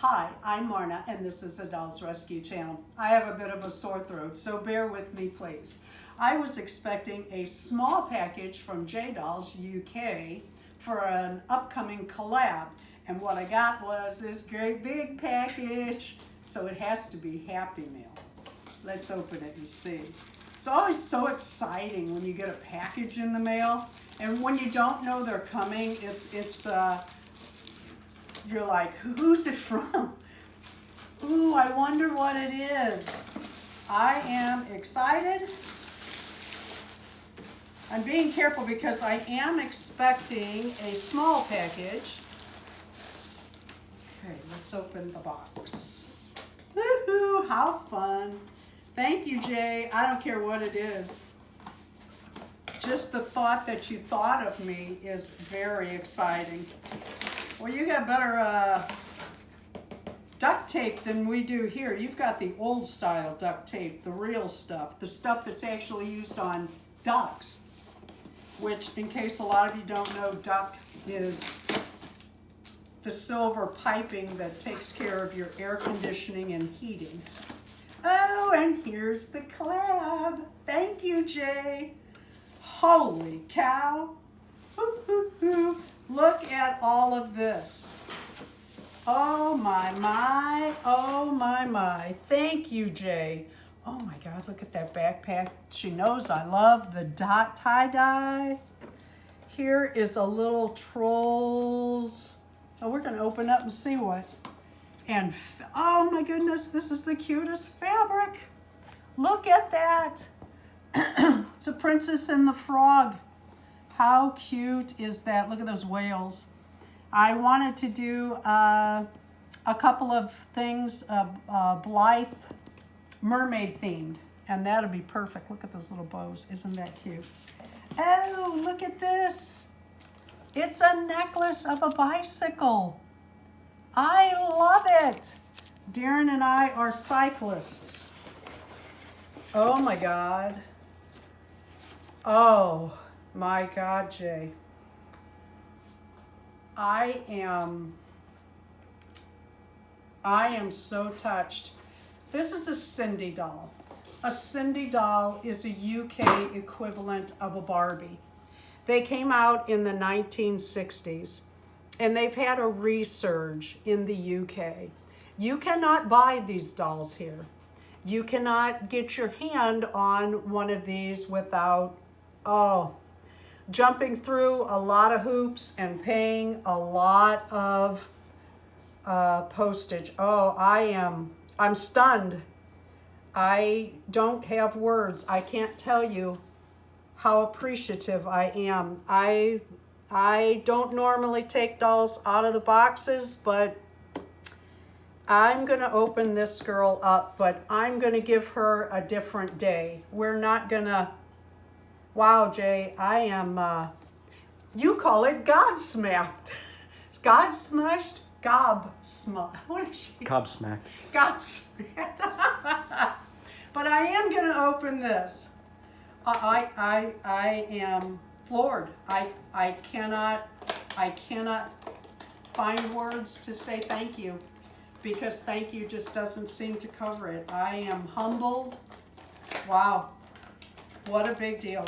Hi, I'm Marna, and this is the Dolls Rescue Channel. I have a bit of a sore throat, so bear with me, please. I was expecting a small package from J Dolls UK for an upcoming collab, and what I got was this great big package, so it has to be Happy Meal. Let's open it and see. It's always so exciting when you get a package in the mail, and when you don't know they're coming, you're like, who's it from? Ooh, I wonder what it is. I am excited. I'm being careful because I am expecting a small package. Okay, let's open the box. Woohoo, how fun. Thank you, Jay. I don't care what it is. Just the thought that you thought of me is very exciting. Well, you got better duct tape than we do here. You've got the old style duct tape, the real stuff, the stuff that's actually used on ducks, which, in case a lot of you don't know, duck is the silver piping that takes care of your air conditioning and heating. Oh, and here's the collab. Thank you, Jay. Holy cow. Hoo, hoo, hoo. Look at all of this. Oh my, oh my. Thank you, Jay. Oh my God, look at that backpack. She knows I love the tie-dye. Here is a little Trolls. Oh, we're gonna open up and see what. And oh my goodness, this is the cutest fabric. Look at that. It's a Princess and the Frog. How cute is that? Look at those whales. I wanted to do a couple of things, Blythe mermaid themed, and that'll be perfect. Look at those little bows. Isn't that cute? Oh, look at this. It's a necklace of a bicycle. I love it. Darren and I are cyclists. Oh my God. Oh my God, Jay. I am so touched. This is a SINDY doll. A SINDY doll is a UK equivalent of a Barbie. They came out in the 1960s, and they've had a resurge in the UK. You cannot buy these dolls here. You cannot get your hand on one of these without, jumping through a lot of hoops and paying a lot of postage. Oh, I'm stunned. I don't have words. I can't tell you how appreciative I am. I don't normally take dolls out of the boxes, but I'm gonna open this girl up, but I'm gonna give her a different day. We're not gonna, wow, Jay, I am, you call it gobsmacked. Godsmashed? Gobsmacked. What is she? Gobsmacked. Gobsmacked. But I am gonna open this. I am floored. I cannot find words to say thank you, because thank you just doesn't seem to cover it. I am humbled. Wow, what a big deal.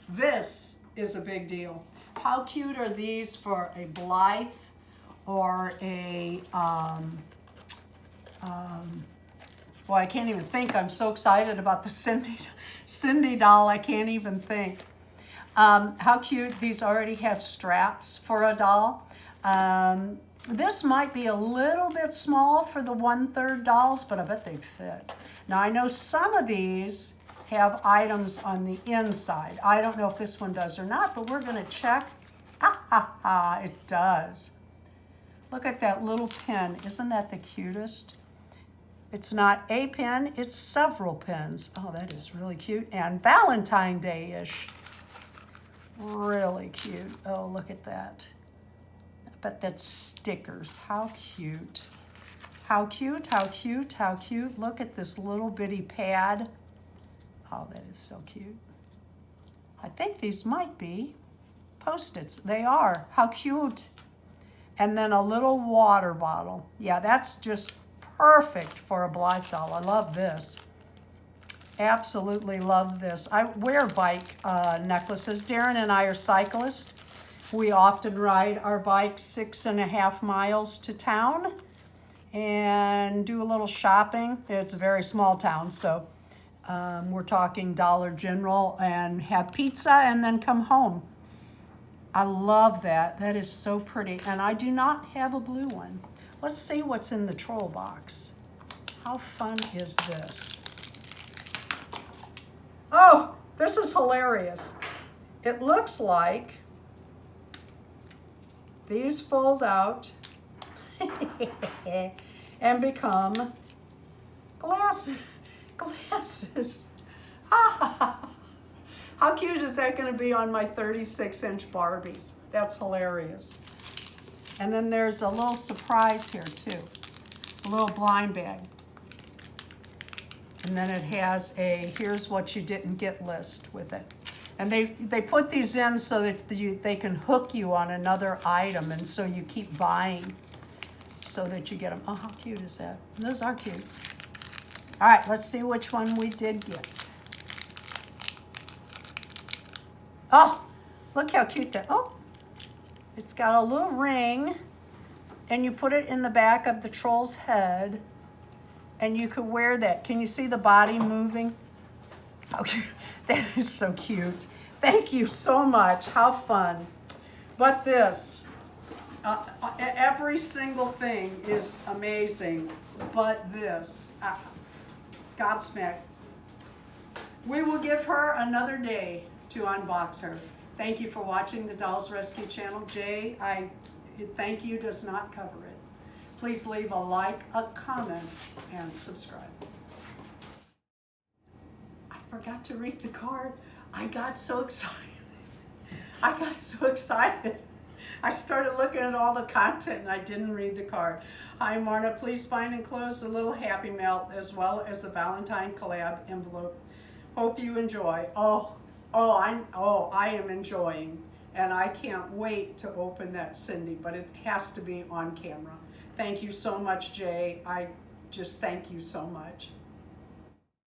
This is a big deal. How cute are these for a Blythe or a, well, I can't even think. I'm so excited about the SINDY doll, I can't even think. How cute. These already have straps for a doll. This might be a little bit small for the 1/3 dolls, but I bet they'd fit. Now, I know some of these have items on the inside. I don't know if this one does or not, but we're gonna check. It does. Look at that little pin. Isn't that the cutest? It's not a pin, it's several pins. Oh, that is really cute. And Valentine's Day-ish. Really cute. Oh, look at that. I bet that's stickers. How cute. How cute, how cute, how cute. Look at this little bitty pad. Oh, that is so cute. I think these might be Post-its. They are. How cute. And then a little water bottle. Yeah, that's just perfect for a Blythe doll. I love this. Absolutely love this. I wear bike necklaces. Darren and I are cyclists. We often ride our bikes 6.5 miles to town and do a little shopping. It's a very small town, so we're talking Dollar General, and have pizza and then come home. I love that. That is so pretty. And I do not have a blue one. Let's see what's in the troll box. How fun is this? Oh, this is hilarious. It looks like these fold out and become glasses. How cute is that going to be on my 36-inch Barbies? That's hilarious. And then there's a little surprise here too, a little blind bag. And then it has a here's what you didn't get list with it. And they put these in so that they can hook you on another item, and so you keep buying so that you get them. Oh, how cute is that? Those are cute. All right, let's see which one we did get. Oh, look how cute that, oh, it's got a little ring, and you put it in the back of the troll's head, and you could wear that. Can you see the body moving? Okay, that is so cute. Thank you so much, how fun. But this, every single thing is amazing, but this, gobsmacked. We will give her another day to unbox her. Thank you for watching the Dolls Rescue channel. Jay, thank you does not cover it. Please leave a like, a comment, and subscribe. I forgot to read the card. I got so excited. I started looking at all the content and I didn't read the card. Hi Marta, please find and close the little Happy Mail as well as the Valentine collab envelope. Hope you enjoy. I am enjoying, and I can't wait to open that Cindy, but it has to be on camera. Thank you so much, Jay. I just thank you so much.